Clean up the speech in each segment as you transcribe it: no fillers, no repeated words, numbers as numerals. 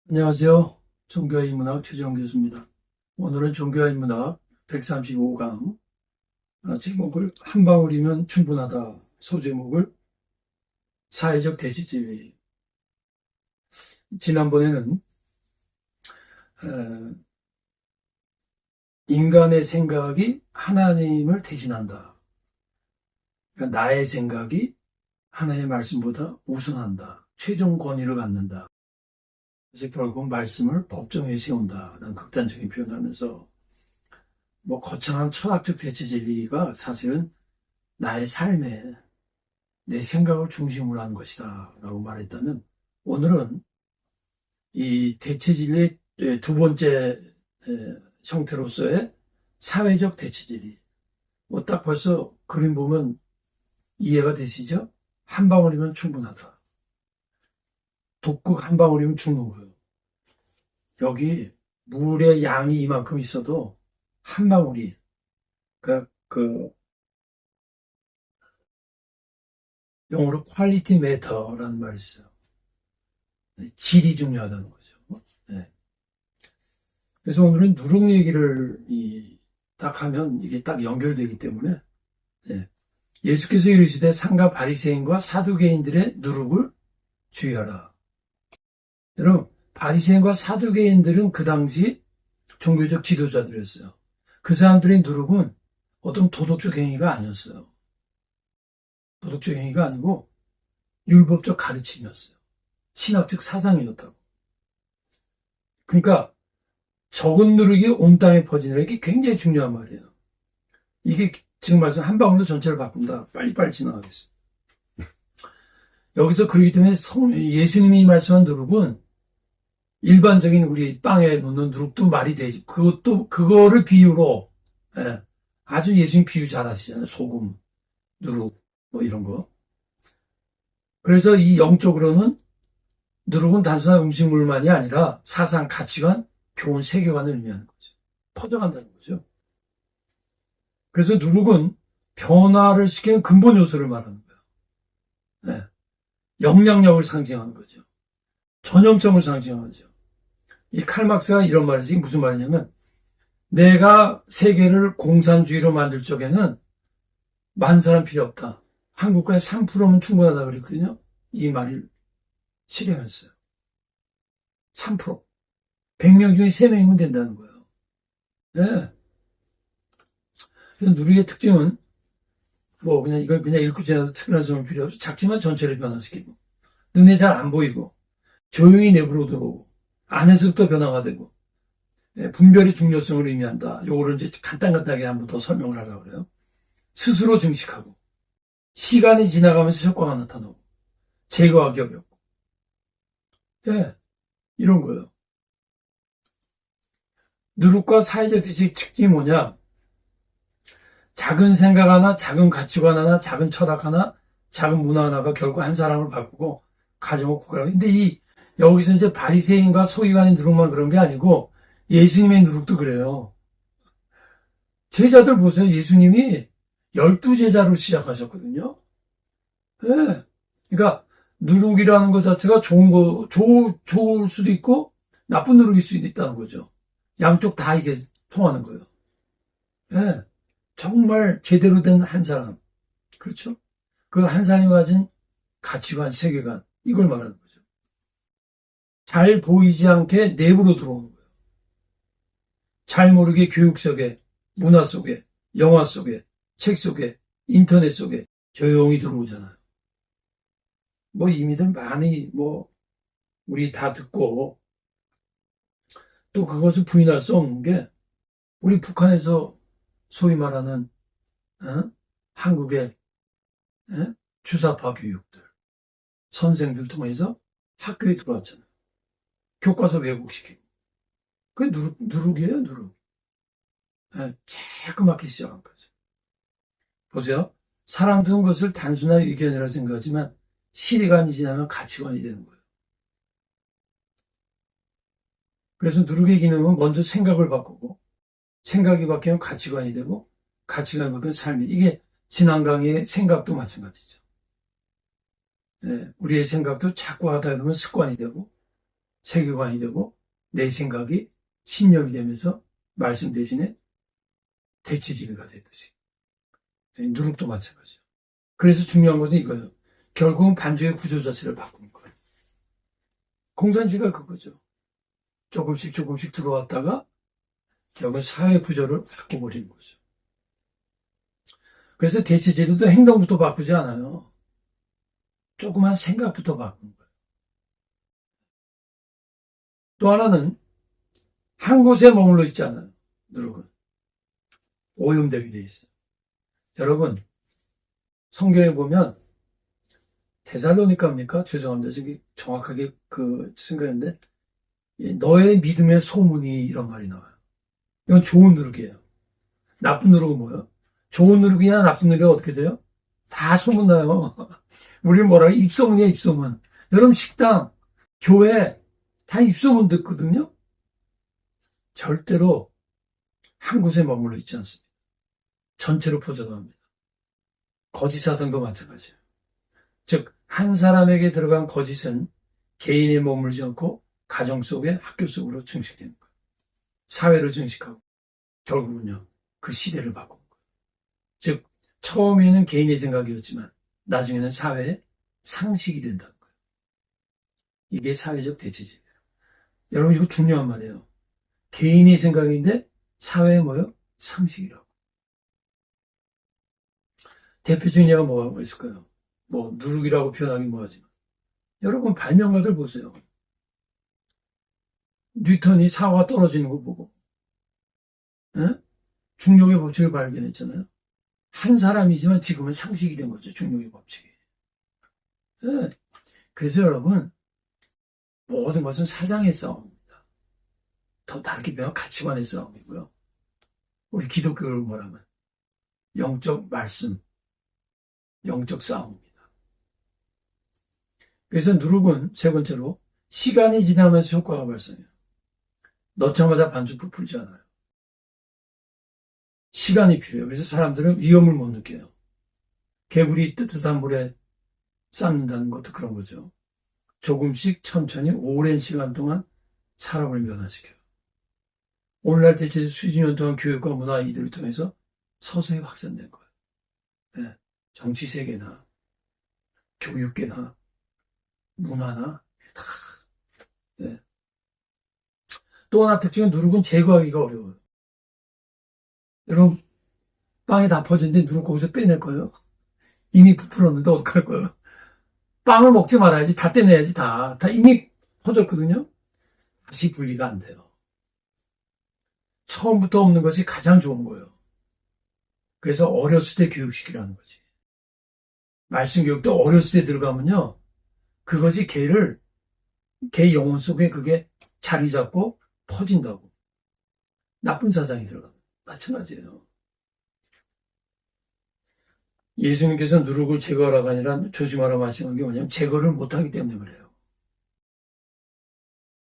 안녕하세요. 종교와 인문학 최재형 교수입니다. 오늘은 종교와 인문학 135강 제목을 한 방울이면 충분하다 소제목을 사회적 대치진리. 지난번에는 에, 인간의 생각이 하나님을 대신한다. 그러니까 나의 생각이 하나님의 말씀보다 우선한다. 최종 권위를 갖는다. 그래서 결국 말씀을 법정에 세운다는 극단적인 표현을 하면서 거창한 철학적 대체 진리가 사실은 나의 삶에 내 생각을 중심으로 한 것이다 라고 말했다면, 오늘은 이 대체 진리의 두 번째 형태로서의 사회적 대체 진리. 딱 벌써 그림 보면 이해가 되시죠? 한 방울이면 충분하다. 독극 한 방울이면 죽는 거예요. 여기 물의 양이 이만큼 있어도 한 방울이, 그 영어로 퀄리티 매터라는 말이 있어요. 질이 중요하다는 거죠. 네. 그래서 오늘은 누룩 얘기를 딱 하면 이게 딱 연결되기 때문에, 네. 예수께서 이르시되 상가 바리새인과 사두개인들의 누룩을 주의하라. 여러분, 바리새인과 사두개인들은 그 당시 종교적 지도자들이었어요. 그 사람들의 누룩은 어떤 도덕적 행위가 아니었어요. 도덕적 행위가 아니고 율법적 가르침이었어요. 신학적 사상이었다고. 그러니까 적은 누룩이 온 땅에 퍼지는 게 굉장히 중요한 말이에요. 이게 지금 말씀 한 방울로 전체를 바꾼다. 빨리빨리 지나가겠습니다. 여기서 그렇기 때문에 예수님이 말씀한 누룩은 일반적인 우리 빵에 넣는 누룩도 말이 되지. 그거를 비유로, 예, 아주 예수님 비유 잘 하시잖아요. 소금, 누룩, 이런 거. 그래서 이 영적으로는 누룩은 단순한 음식물만이 아니라 사상, 가치관, 교훈, 세계관을 의미하는 거죠. 퍼져간다는 거죠. 그래서 누룩은 변화를 시키는 근본 요소를 말하는 거예요. 네. 영향력을 상징하는 거죠. 전염성을 상징하죠. 이 칼막스가 이런 말이지. 무슨 말이냐면, 내가 세계를 공산주의로 만들 적에는 많은 사람 필요 없다. 한국과의 3%면 충분하다 그랬거든요. 이 말을 실행했어요. 3%. 100명 중에 3명이면 된다는 거예요. 네. 누룩의 특징은 이걸 그냥 읽고 지나도 특별한 점은 필요 없이 작지만 전체를 변화시키고, 눈에 잘 안 보이고, 조용히 내부로 들어오고, 안에서부터 변화가 되고, 분별의 중요성을 의미한다. 요거를 이제 간단하게 한번 더 설명을 하려고 그래요. 스스로 증식하고, 시간이 지나가면서 효과가 나타나고, 제거하기 어렵고, 예, 이런 거예요. 누룩과 사회적 특징이 뭐냐? 작은 생각 하나, 작은 가치관 하나, 작은 철학 하나, 작은 문화 하나가 결국 한 사람을 바꾸고 가정을 구별하고. 근데 여기서 이제 바리새인과 서기관의 누룩만 그런 게 아니고 예수님의 누룩도 그래요. 제자들 보세요. 예수님이 12제자로 시작하셨거든요. 예. 그러니까 누룩이라는 것 자체가 좋을 수도 있고 나쁜 누룩일 수도 있다는 거죠. 양쪽 다 이게 통하는 거예요. 예. 정말 제대로 된 한 사람. 그렇죠? 그 한 사람이 가진 가치관, 세계관, 이걸 말하는 거죠. 잘 보이지 않게 내부로 들어오는 거예요. 잘 모르게 교육 속에, 문화 속에, 영화 속에, 책 속에, 인터넷 속에 조용히 들어오잖아요. 이미들 많이, 우리 다 듣고, 또 그것을 부인할 수 없는 게, 우리 북한에서 소위 말하는, 한국의, 주사파 교육들, 선생들 통해서 학교에 들어왔잖아요. 교과서 왜곡시키고. 그게 누룩이에요, 누룩. 조그맣게 시작한 거죠. 보세요. 사람들은 것을 단순한 의견이라 생각하지만 시간이 지나면 가치관이 되는 거예요. 그래서 누룩의 기능은 먼저 생각을 바꾸고, 생각이 바뀌면 가치관이 되고, 가치관이 바뀌면 삶이. 이게 지난 강의의 생각도 마찬가지죠. 우리의 생각도 자꾸 하다 보면 습관이 되고, 세계관이 되고 내 생각이 신념이 되면서 말씀 대신에 대체진리가 되듯이. 누룩도 마찬가지예요. 그래서 중요한 것은 이거예요. 결국은 반주의 구조 자체를 바꾸는 거예요. 공산주의가 그거죠. 조금씩 들어왔다가 결국은 사회 구조를 바꿔버리는 거죠. 그래서 대체제도도 행동부터 바꾸지 않아요. 조그만 생각부터 바꾸는 거예요. 또 하나는 한 곳에 머물러 있지 않아요. 누룩은 오염되게 돼 있어요. 여러분 성경에 보면 데살로니가입니까? 죄송합니다. 지금 정확하게 그 생각했는데 너의 믿음의 소문이 이런 말이 나와요. 이건 좋은 누룩이에요. 나쁜 누룩은 뭐예요? 좋은 누룩이나 나쁜 누룩이 어떻게 돼요? 다 소문나요. 우리는 뭐라고? 입소문이에요, 입소문. 여러분 식당, 교회 다 입소문 듣거든요. 절대로 한 곳에 머물러 있지 않습니다. 전체로 퍼져나갑니다. 거짓 사상도 마찬가지예요. 즉, 한 사람에게 들어간 거짓은 개인에 머물지 않고 가정 속에 학교 속으로 증식되는 거예요. 사회로 증식하고 결국은요, 그 시대를 바꾸는 거예요. 즉, 처음에는 개인의 생각이었지만 나중에는 사회의 상식이 된다는 거예요. 이게 사회적 대체제예요. 여러분 이거 중요한 말이에요. 개인의 생각인데 사회의 뭐요? 상식이라고. 대표적인 예가 뭐가 있을까요? 뭐 누룩이라고 표현하기 뭐하지만 여러분 발명가들 보세요. 뉴턴이 사과가 떨어지는 거 보고 중력의 법칙을 발견했잖아요. 한 사람이지만 지금은 상식이 된 거죠. 중력의 법칙이. 그래서 여러분 모든 것은 사상의 싸움입니다. 더 다르게 보면 가치관의 싸움이고요. 우리 기독교를 말하면 영적 말씀, 영적 싸움입니다. 그래서 누룩은 세 번째로 시간이 지나면서 효과가 발생해요. 넣자마자 반죽 부풀지 않아요. 시간이 필요해요. 그래서 사람들은 위험을 못 느껴요. 개구리 뜨뜻한 물에 삶는다는 것도 그런 거죠. 조금씩 천천히 오랜 시간 동안 사람을 변화시켜요. 오늘날 대체 수십 년 동안 교육과 문화 이들을 통해서 서서히 확산된 거예요. 네. 정치 세계나 교육계나 문화나 다. 네. 또 하나 특징은 누룩은 제거하기가 어려워요. 여러분 빵이 다 퍼졌는데 누룩 거기서 빼낼 거예요? 이미 부풀었는데 어떡할 거예요? 빵을 먹지 말아야지. 다 떼내야지. 다 이미 퍼졌거든요. 다시 분리가 안 돼요. 처음부터 없는 것이 가장 좋은 거예요. 그래서 어렸을 때 교육시키라는 거지. 말씀 교육도 어렸을 때 들어가면요. 그것이 걔 영혼 속에 그게 자리 잡고 퍼진다고. 나쁜 사상이 들어가면 마찬가지예요. 예수님께서 누룩을 제거하라가 아니라 조심하라 말씀한 게 뭐냐면 제거를 못하기 때문에 그래요.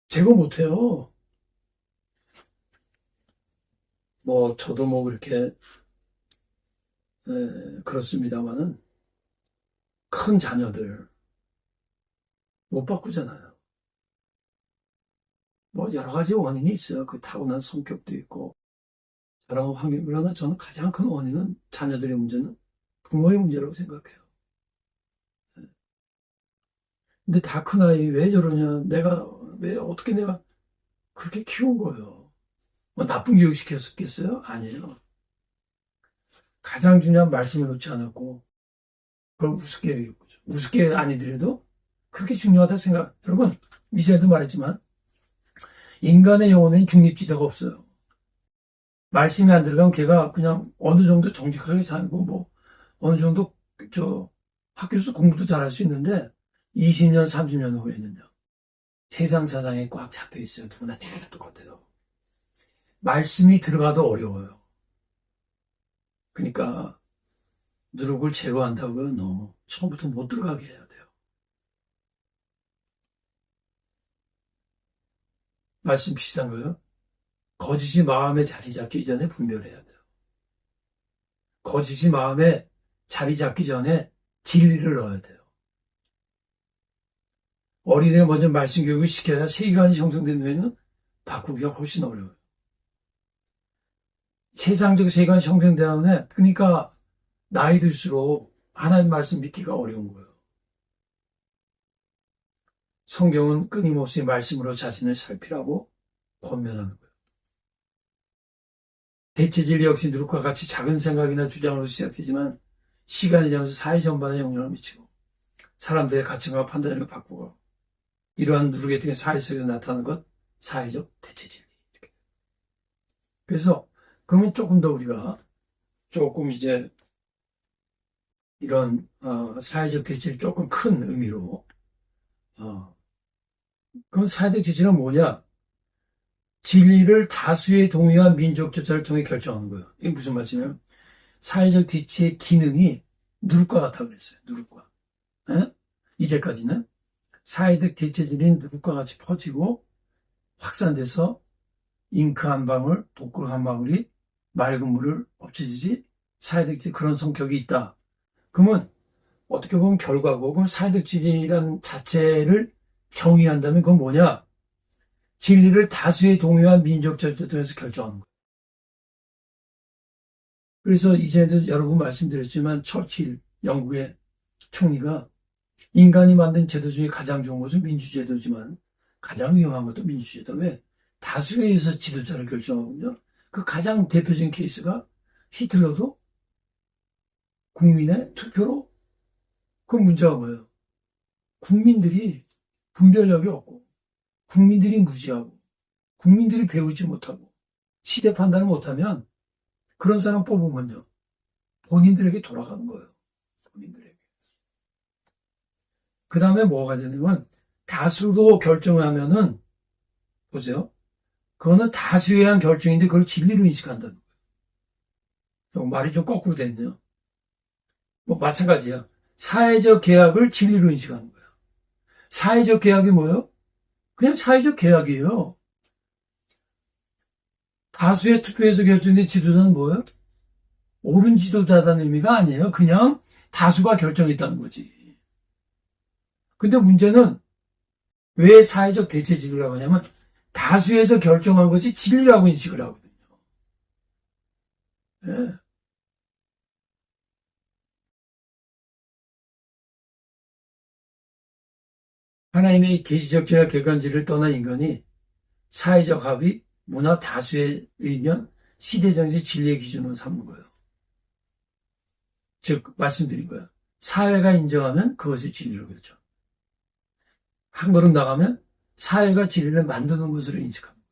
제거 못해요. 저도 그렇게 그렇습니다만은 큰 자녀들 못 바꾸잖아요. 여러 가지 원인이 있어요. 그 타고난 성격도 있고 자라온 환경. 그러나 저는 가장 큰 원인은 자녀들의 문제는 부모의 문제라고 생각해요. 근데 다 큰 아이 왜 저러냐? 어떻게 내가 그렇게 키운 거예요. 나쁜 교육 시켰겠어요? 아니에요. 가장 중요한 말씀을 놓지 않았고 그걸 우습게 여겼죠. 우습게 아니더라도 그렇게 중요하다 생각. 여러분 이전에도 말했지만 인간의 영혼에는 중립지대가 없어요. 말씀이 안 들어가면 걔가 그냥 어느 정도 정직하게 살고 어느 정도 학교에서 공부도 잘할 수 있는데 20년, 30년 후에는요. 세상 사상에 꽉 잡혀 있어요. 누구나 다 똑같아요. 말씀이 들어가도 어려워요. 그러니까 누룩을 제거한다고요? No. 처음부터 못 들어가게 해야 돼요. 말씀 비슷한 거예요. 거짓이 마음에 자리 잡기 전에 분별해야 돼요. 거짓이 마음에 자리 잡기 전에 진리를 넣어야 돼요. 어린애 먼저 말씀 교육을 시켜야 세계관이 형성된 후에는 바꾸기가 훨씬 어려워요. 세상적 세계관이 형성된 다음에 그러니까 나이 들수록 하나님 말씀 믿기가 어려운 거예요. 성경은 끊임없이 말씀으로 자신을 살피라고 권면하는 거예요. 대체진리 역시 누룩과 같이 작은 생각이나 주장으로 시작되지만 시간이 지나면서 사회 전반에 영향을 미치고 사람들의 가치관과 판단을 바꾸고 이러한 누룩의 등의 사회 속에서 나타나는 것 사회적 대체진리. 그래서 그러면 조금 더 우리가 조금 이제 이런 사회적 대체를 조금 큰 의미로 그럼 사회적 대체는 뭐냐? 진리를 다수의 동의와 민족 절차를 통해 결정하는 거예요. 이게 무슨 말씀이냐면 사회적 대체의 기능이 누룩과 같다고 그랬어요. 누룩과. 에? 이제까지는 사회적 대체질인 누룩과 같이 퍼지고 확산돼서 잉크 한 방울, 독극 한 방울이 맑은 물을 없애주지 사회적 대체 그런 성격이 있다. 그러면 어떻게 보면 결과고 그럼 사회적 진리라는 자체를 정의한다면 그건 뭐냐? 진리를 다수의 동의와 민족 절차 통해서 결정하는 거예요. 그래서 이전에도 여러 번 말씀드렸지만 처칠 영국의 총리가 인간이 만든 제도 중에 가장 좋은 것은 민주제도지만 가장 위험한 것도 민주제도. 왜? 다수에 의해서 지도자를 결정하거든요. 그 가장 대표적인 케이스가 히틀러도 국민의 투표로 그 문제가 뭐예요? 국민들이 분별력이 없고 국민들이 무지하고 국민들이 배우지 못하고 시대 판단을 못하면 그런 사람 뽑으면요. 본인들에게 돌아가는 거예요. 본인들에게. 그 다음에 뭐가 되냐면 다수로 결정을 하면은 보세요. 그거는 다수에 의한 결정인데 그걸 진리로 인식한다는 거예요. 말이 좀 거꾸로 됐네요. 뭐 마찬가지야. 사회적 계약을 진리로 인식하는 거야. 사회적 계약이 뭐예요? 그냥 사회적 계약이에요. 다수의 투표에서 결정된 지도자는 뭐예요? 옳은 지도자라는 의미가 아니에요. 그냥 다수가 결정했다는 거지. 근데 문제는 왜 사회적 대체 진리라고 하냐면 다수에서 결정한 것이 진리라고 인식을 하거든요. 예. 하나님의 계시적 진리와 객관지를 떠난 인간이 사회적 합의, 문화 다수의 의견, 시대정세 진리의 기준으로 삼는 거예요. 즉 말씀드린 거예요. 사회가 인정하면 그것이 진리로 그렇죠. 한 걸음 나가면 사회가 진리를 만드는 것으로 인식합니다.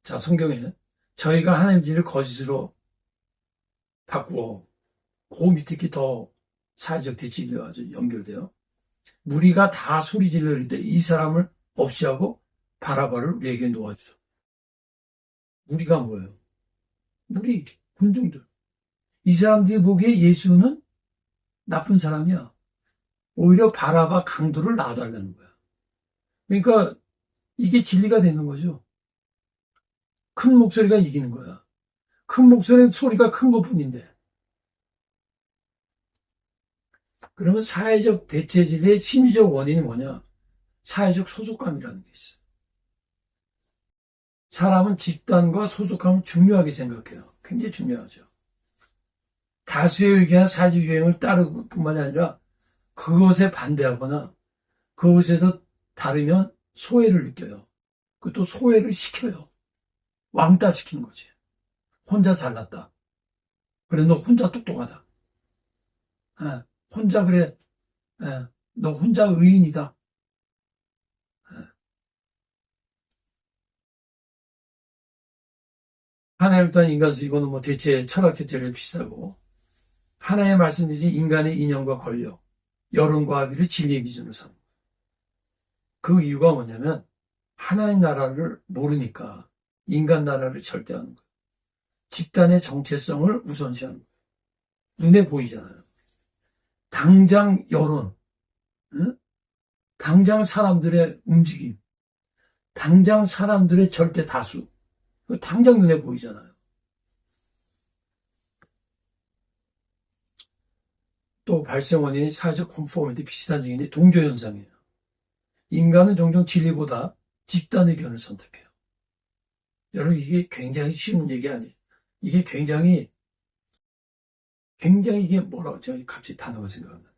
자, 성경에 저희가 하나님 진리를 거짓으로 바꾸어 그 밑에 게 더 사회적 대진리와 아주 연결돼요. 무리가 다 소리 질러릴 때 이 사람을 없이 하고 바라바를 우리에게 놓아주소. 무리가 뭐예요? 무리, 군중들. 이 사람들이 보기에 예수는 나쁜 사람이야. 오히려 바라바 강도를 놔달라는 거야. 그러니까 이게 진리가 되는 거죠. 큰 목소리가 이기는 거야. 큰 목소리는 소리가 큰 것뿐인데. 그러면 사회적 대체진리의 심리적 원인이 뭐냐? 사회적 소속감이라는 게 있어요. 사람은 집단과 소속감을 중요하게 생각해요. 굉장히 중요하죠. 다수의 의견과 사회적 유행을 따르고 뿐만이 아니라 그것에 반대하거나 그것에서 다르면 소외를 느껴요. 또 소외를 시켜요. 왕따 시킨 거지. 혼자 잘났다. 그래, 너 혼자 똑똑하다. 혼자 그래, 너 혼자 의인이다. 하나님 또한 인간수 이거는 뭐 대체 철학 대체를 비슷하고 하나님의 말씀이지 인간의 인연과 권력, 여론과 합의를 진리의 기준으로 삼는 거예요. 그 이유가 뭐냐면 하나님 나라를 모르니까 인간 나라를 절대하는 거예요. 집단의 정체성을 우선시하는 거예요. 눈에 보이잖아요. 당장 여론, 응? 당장 사람들의 움직임, 당장 사람들의 절대 다수, 당장 눈에 보이잖아요. 또 발생 원인이 사회적 콘포미티 비슷한 증인의 동조현상이에요. 인간은 종종 진리보다 집단 의견을 선택해요. 여러분, 이게 굉장히 쉬운 얘기 아니에요. 이게 굉장히 이게 뭐라고, 제가 갑자기 단어가 생각 안 나네.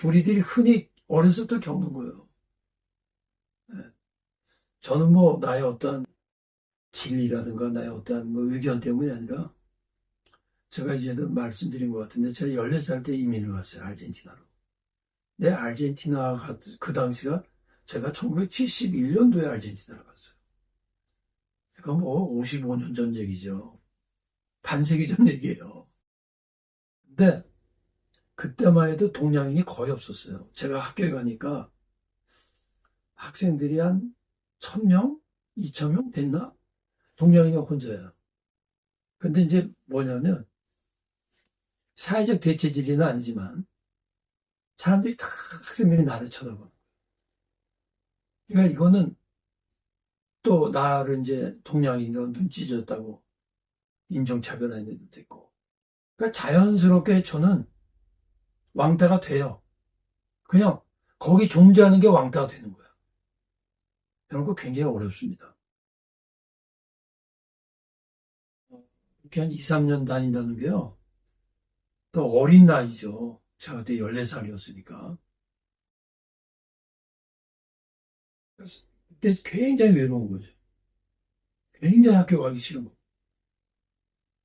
우리들이 흔히 어렸을 때 겪는 거예요. 저는 뭐, 나의 어떤 진리라든가, 나의 어떤 뭐 의견 때문이 아니라, 제가 이제도 말씀드린 것 같은데, 제가 14살 때 이민을 갔어요, 아르헨티나로. 내 아르헨티나가, 그 당시가 제가 1971년도에 아르헨티나를 갔어요. 그러니까 뭐 55년 전 얘기죠. 반세기 전 얘기예요. 근데 그때만 해도 동양인이 거의 없었어요. 제가 학교에 가니까 학생들이 한 1000명? 2000명 됐나? 동양인이 혼자예요. 근데 이제 뭐냐면 사회적 대체 진리는 아니지만 사람들이 다 학생들이 나를 쳐다보는 거예요. 그러니까 이거는 또 나를 이제 동양인으로 눈치 줬다고 인종차별하는 애들도 있고. 그러니까 자연스럽게 저는 왕따가 돼요. 그냥 거기 존재하는 게 왕따가 되는 거예요. 이런 거 굉장히 어렵습니다. 이렇게 한 2, 3년 다닌다는 게요. 또 어린 나이죠. 제가 그때 14살이었으니까. 그래서 그때 굉장히 외로운 거죠. 굉장히 학교 가기 싫은 거.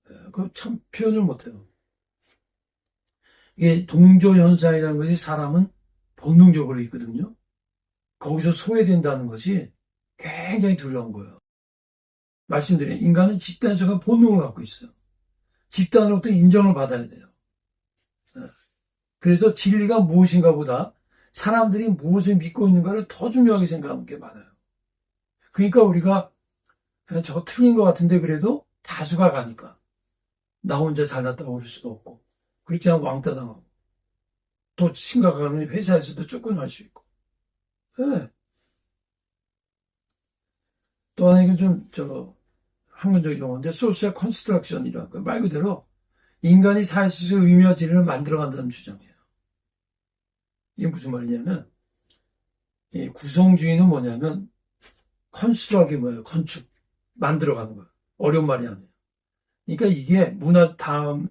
그거 참 표현을 못해요. 이게 동조현상이라는 것이 사람은 본능적으로 있거든요. 거기서 소외된다는 것이 굉장히 두려운 거예요. 말씀드린 인간은 집단 속의 본능을 갖고 있어요. 집단으로부터 인정을 받아야 돼요. 그래서 진리가 무엇인가 보다 사람들이 무엇을 믿고 있는가를 더 중요하게 생각하는 게 많아요. 그러니까 우리가 저거 틀린 것 같은데 그래도 다수가 가니까 나 혼자 잘났다고 그럴 수도 없고 그렇지 않으면 왕따 당하고 또 심각하면 회사에서도 쫓겨날 수 있고. 네. 또 하나 이건 학문적 용어인데 소셜 컨스트럭션이라고 말 그대로 인간이 사회 속에서 의미와 진리를 만들어간다는 주장이에요. 이게 무슨 말이냐면 이 구성주의는 뭐냐면 컨스트럭이 뭐예요? 건축 만들어가는 거예요. 어려운 말이 아니에요. 그러니까 이게 다음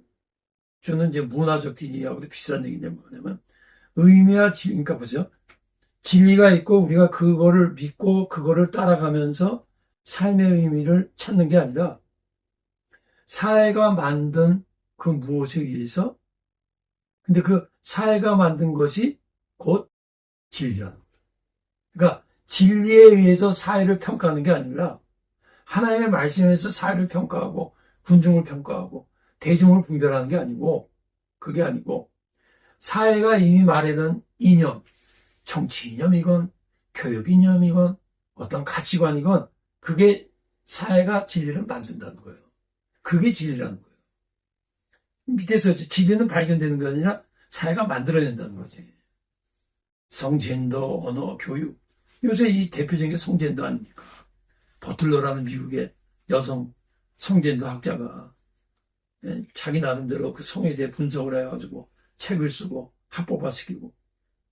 주는 이제 문화적 진리하고도 비슷한 얘기인데 뭐냐면 의미와 진리, 그러니까 보세요. 진리가 있고 우리가 그거를 믿고 그거를 따라가면서 삶의 의미를 찾는 게 아니라 사회가 만든 그 무엇에 의해서 근데 그 사회가 만든 것이 곧 진리라는 거예요. 그러니까 진리에 의해서 사회를 평가하는 게 아니라 하나님의 말씀에서 사회를 평가하고 군중을 평가하고 대중을 분별하는 게 아니고 그게 아니고 사회가 이미 말해둔 이념, 정치 이념이건 교육 이념이건 어떤 가치관이건 그게 사회가 진리를 만든다는 거예요. 그게 진리라는 거예요. 밑에서 진리는 발견되는 게 아니라 사회가 만들어낸다는 거지. 성젠더, 언어, 교육. 요새 이 대표적인 게 성젠더 아닙니까? 버틀러라는 미국의 여성 성젠더 학자가 자기 나름대로 그 성에 대해 분석을 해가지고 책을 쓰고 합법화시키고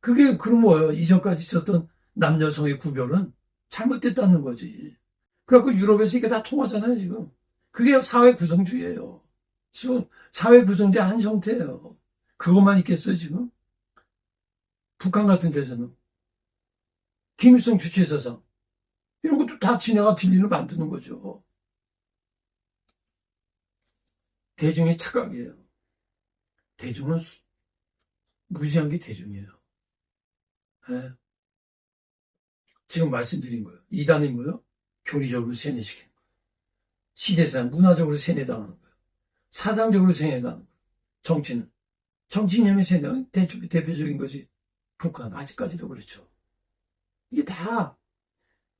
그게 그럼 뭐예요? 이전까지 있었던 남녀성의 구별은 잘못됐다는 거지. 그래갖고 유럽에서 이게 다 통하잖아요, 지금. 그게 사회 구성주의예요. 사회 구성주의 한 형태예요. 그것만 있겠어요, 지금? 북한 같은 데서는. 김일성 주체사상. 이런 것도 다 진행한 진리를 만드는 거죠. 대중의 착각이에요. 대중은 무지한 게 대중이에요. 네. 지금 말씀드린 거예요. 이단이 뭐예요? 교리적으로 세뇌시키는 거예요. 시대상, 문화적으로 세뇌당하는 거예요. 사상적으로 세뇌당하는 거예요. 정치는. 정치념의 세뇌, 대표적인 것이 북한. 아직까지도 그렇죠. 이게 다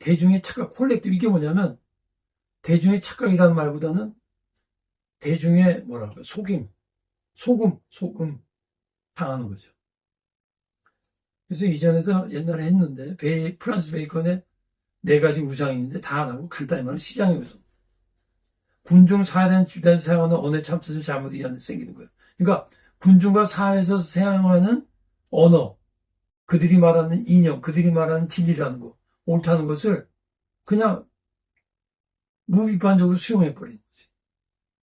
대중의 착각, 콜렉티브. 이게 뭐냐면 대중의 착각이라는 말보다는 대중의 뭐랄까, 소금 당하는 거죠. 그래서 이전에도 옛날에 했는데, 프란스 베이컨의 4가지 우상이 있는데 다 안 하고 간단히 말하면 시장의 우상. 군중 사회된 집단에서 사용하는 언어 참뜻을 잘못 이해하는 생기는 거예요. 그러니까 군중과 사회에서 사용하는 언어, 그들이 말하는 이념, 그들이 말하는 진리라는 거, 옳다는 것을 그냥 무비판적으로 수용해버리는 거지.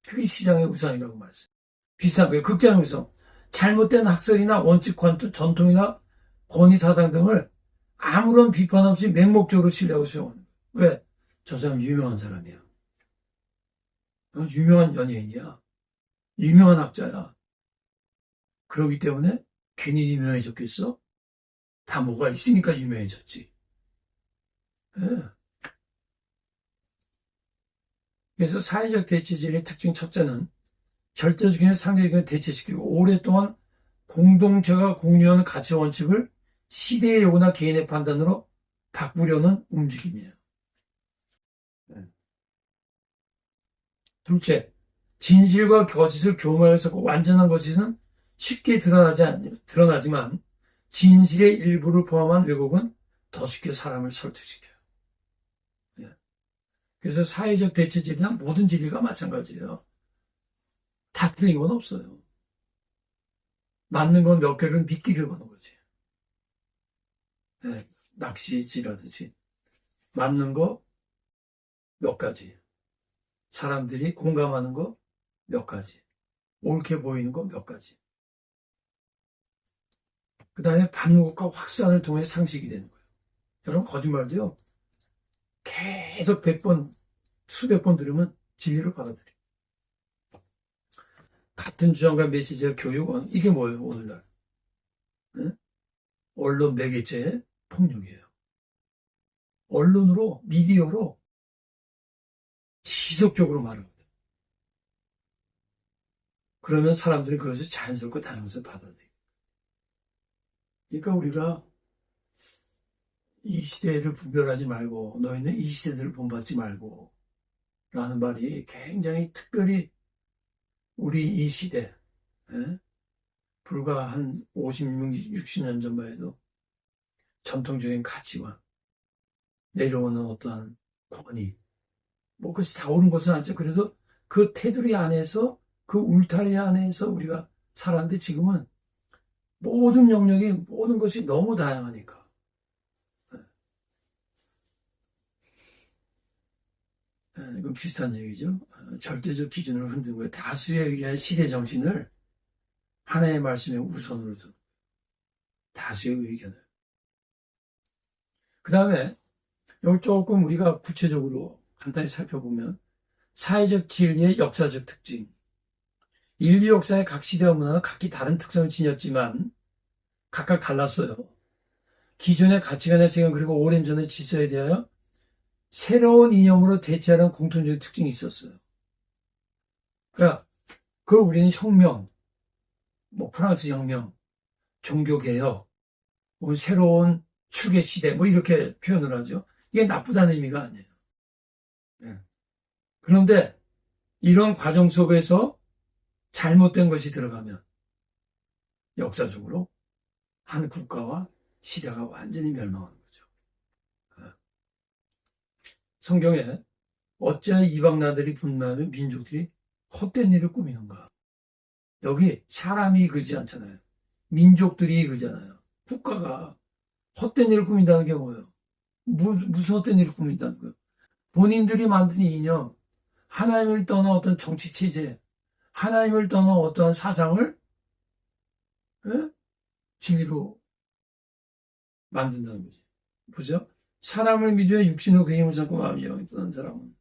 그게 시장의 우상이라고 말했어요. 비슷한 거예요. 극장의 우상. 잘못된 학설이나 원칙, 관투, 전통이나 권위 사상 등을 아무런 비판 없이 맹목적으로 신뢰하고 수용하는 거예요. 왜? 저 사람 유명한 사람이야. 유명한 연예인이야. 유명한 학자야. 그러기 때문에 괜히 유명해졌겠어? 다 뭐가 있으니까 유명해졌지. 예. 그래서 사회적 대체질의 특징 첫째는 절대적인 상대적인 대체시키고 오랫동안 공동체가 공유하는 가치 원칙을 시대의 요구나 개인의 판단으로 바꾸려는 움직임이에요. 둘째, 진실과 거짓을 교묘하게 고 완전한 거짓은 쉽게 드러나지만 진실의 일부를 포함한 왜곡은 더 쉽게 사람을 설득시켜요. 그래서 사회적 대체질이나 모든 진리가 마찬가지예요. 다 틀린 건 없어요. 맞는 건 몇 개를 미끼를 거는 거지. 낚시질하듯이. 맞는 거 몇 가지. 사람들이 공감하는 거 몇 가지. 옳게 보이는 거 몇 가지. 그 다음에 반복과 확산을 통해 상식이 되는 거예요. 여러분, 거짓말도요, 계속 100번, 수백 번 들으면 진리를 받아들여요. 같은 주장과 메시지와 교육은 이게 뭐예요, 오늘날? 네? 언론 매개체의 폭력이에요. 언론으로, 미디어로 지속적으로 말합니다. 그러면 사람들이 그것을 자연스럽고 당연스럽게 받아들여요. 그러니까 우리가 이 시대를 분별하지 말고 너희는 이 시대를 본받지 말고 라는 말이 굉장히 특별히 우리 이 시대 불과 한 56, 60년 전만 해도 전통적인 가치관 내려오는 어떠한 권위 뭐 그것이 다 옳은 것은 아니죠. 그래도 그 테두리 안에서 그 울타리 안에서 우리가 살았는데 지금은 모든 영역이 모든 것이 너무 다양하니까 이건 비슷한 얘기죠. 절대적 기준을 흔든 거예요. 다수에 의한 시대 정신을 하나의 말씀의 우선으로 둔 다수의 의견을. 그 다음에 여기 조금 우리가 구체적으로 간단히 살펴보면 사회적 진리의 역사적 특징. 인류 역사의 각 시대와 문화는 각기 다른 특성을 지녔지만 각각 달랐어요. 기존의 가치관의 세계 그리고 오랜 전의 질서에 대하여 새로운 이념으로 대체하는 공통적인 특징이 있었어요. 그러니까 그걸 우리는 혁명, 뭐 프랑스 혁명, 종교개혁, 뭐 새로운 축의 시대, 뭐 이렇게 표현을 하죠. 이게 나쁘다는 의미가 아니에요. 그런데 이런 과정 속에서 잘못된 것이 들어가면 역사적으로 한 국가와 시대가 완전히 멸망하는 거죠. 성경에 어찌하여 이방 나라들이 분노하면 민족들이 헛된 일을 꾸미는가. 여기 사람이 이끌지 않잖아요. 민족들이 이끌잖아요. 국가가 헛된 일을 꾸민다는 게 뭐예요? 무슨 헛된 일을 꾸민다는 거예요? 본인들이 만든 이념, 하나님을 떠나 어떤 정치 체제, 하나님을 떠나 어떠한 사상을 진리로 만든다는 거지. 보죠? 사람을 믿으며 육신으로 그 힘을 잡고 마음이 영이 떠난 사람은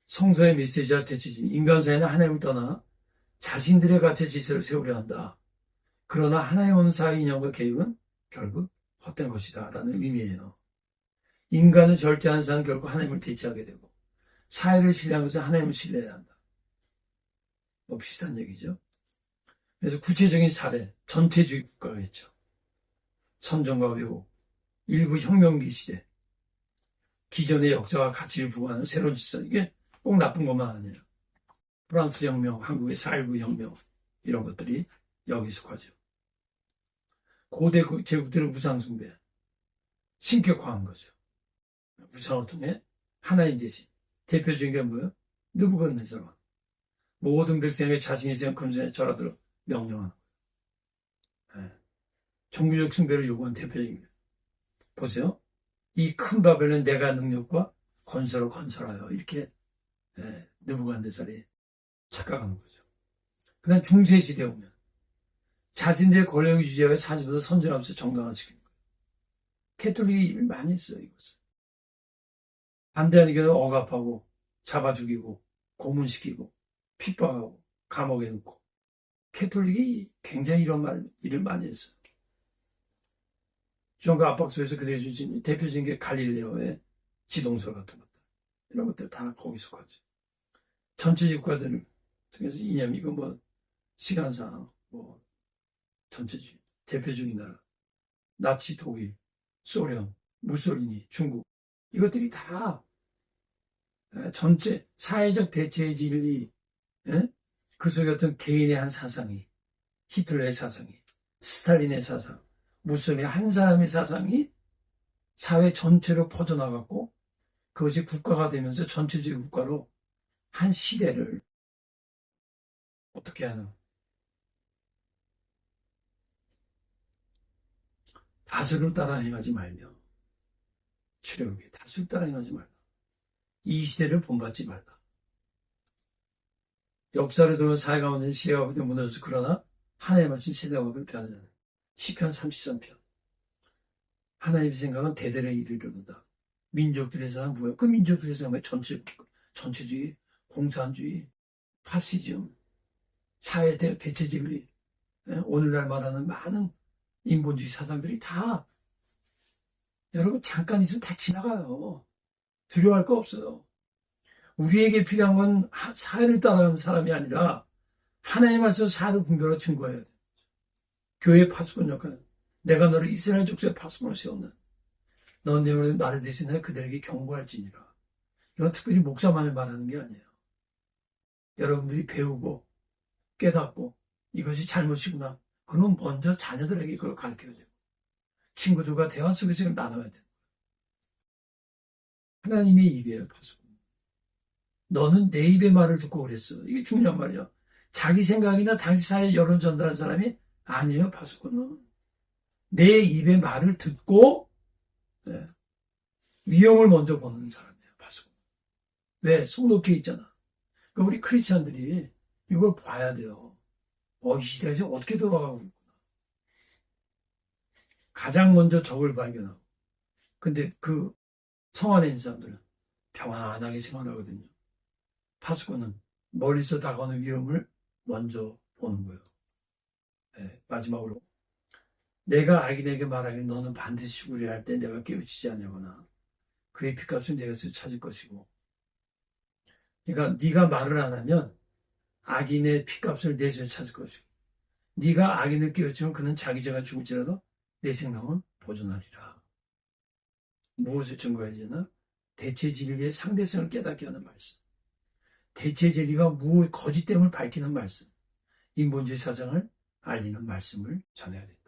성서의 메시지와 대체지 인간 사회는 하나님을 떠나 자신들의 가치 질서를 세우려 한다. 그러나 하나님 없는 사회 이념과 계획은 결국 헛된 것이다 라는 의미예요. 인간을 절대하는 사람은 결국 하나님을 대체하게 되고 사회를 신뢰한 것은 하나님을 신뢰해야 한다. 뭐 비슷한 얘기죠. 그래서 구체적인 사례, 전체주의 국가가 있죠. 선정과 왜곡, 일부 혁명기 시대, 기존의 역사와 가치를 부과하는 새로운 질서, 이게 꼭 나쁜 것만 아니에요. 프랑스 혁명, 한국의 4.19 혁명, 이런 것들이 여기 속하죠. 고대 제국들의 우상숭배, 신격화한 거죠. 우상을 통해 하나님 대신. 대표적인 게 뭐예요? 느부갓네살 왕. 모든 백성에게 자신이 세운 금전에 절하도록 명령하는 거예요. 예. 종교적 숭배를 요구한 대표적인 거예요. 보세요. 이 큰 바벨은 내가 능력과 권세로 건설하여 이렇게 느부갓네살이 착각하는 거죠. 그 다음 중세시대에 오면 자신들의 권력을 유지하여 사실보다 선전하면서 정당화시키는 거예요. 캐톨릭이 일을 많이 했어요. 이것을. 반대하는 경우는 억압하고 잡아 죽이고 고문시키고 핍박하고 감옥에 넣고 캐톨릭이 굉장히 이런 일을 많이 했어요. 주한과 압박 속에서 그들이 주신 대표적인 게 갈릴레오의 지동설 같은 것들 이런 것들 다 거기 속하죠. 전체 국가들 중에서 이념 이거 뭐 시간상 뭐 전체주의 대표적인 나라 나치 독일 소련 무솔리니 중국 이것들이 다 전체 사회적 대체의 진리 그 속에 어떤 개인의 한 사상이 히틀러의 사상이 스탈린의 사상 무솔리니 한 사람의 사상이 사회 전체로 퍼져나갔고 그것이 국가가 되면서 전체적인 국가로 한 시대를 어떻게 하나 다수를 따라 행하지 말며 출애굽기 다수를 따라 행하지 말라. 이 시대를 본받지 말라. 역사를 들어 사회 가운데 시대가 무너져서 그러나 하나님의 말씀 세대가 변하잖아요. 시편 33편 하나님의 생각은 대대에 이르르다. 민족들의 사상 뭐야? 그 민족들의 사상 전체주의, 공산주의, 파시즘, 사회 대체진리, 오늘날 말하는 많은 인본주의 사상들이 다 여러분 잠깐 있으면 다 지나가요. 두려워할 거 없어요. 우리에게 필요한 건 사회를 따라가는 사람이 아니라 하나님 말씀 사회를 분별하고 증거해야 돼. 교회의 파수꾼 역할. 내가 너를 이스라엘 족속의 파수꾼으로 세웠는. 넌 내 나를 대신하여 그들에게 경고할지니라. 이건 특별히 목사만을 말하는 게 아니에요. 여러분들이 배우고 깨닫고 이것이 잘못이구나. 그건 먼저 자녀들에게 그걸 가르쳐야 되고 친구들과 대화 속에서 나눠야 돼요. 하나님의 입이에요, 파수꾼. 너는 내 입의 말을 듣고 그랬어. 이게 중요한 말이야. 자기 생각이나 당시 사회 여론 전달한 사람이 아니에요, 파수꾼은. 내 입의 말을 듣고 위험을 먼저 보는 사람이에요, 파수꾼. 왜? 속 높이 있잖아. 그러니까 우리 크리스천들이 이걸 봐야 돼요. 이 시대에서 어떻게 돌아가고 있구나. 가장 먼저 적을 발견하고. 근데 그 성 안에 있는 사람들은 평안하게 생활하거든요. 파수꾼은 멀리서 다가오는 위험을 먼저 보는 거예요. 마지막으로 내가 악인에게 말하기를 너는 반드시 죽으리라 할 때 내가 깨우치지 않냐거나 그의 핏값은 내가 찾을 것이고 그러니까 네가 말을 안 하면 악인의 핏값을 내서 찾을 것이고 네가 악인을 깨우치면 그는 자기 죄가 죽을지라도 내 생명은 보존하리라. 무엇을 증거해야 되나? 대체 진리의 상대성을 깨닫게 하는 말씀. 대체 진리가 거짓됨을 밝히는 말씀. 인본주의 사상을 알리는 말씀을 전해야 됩니다.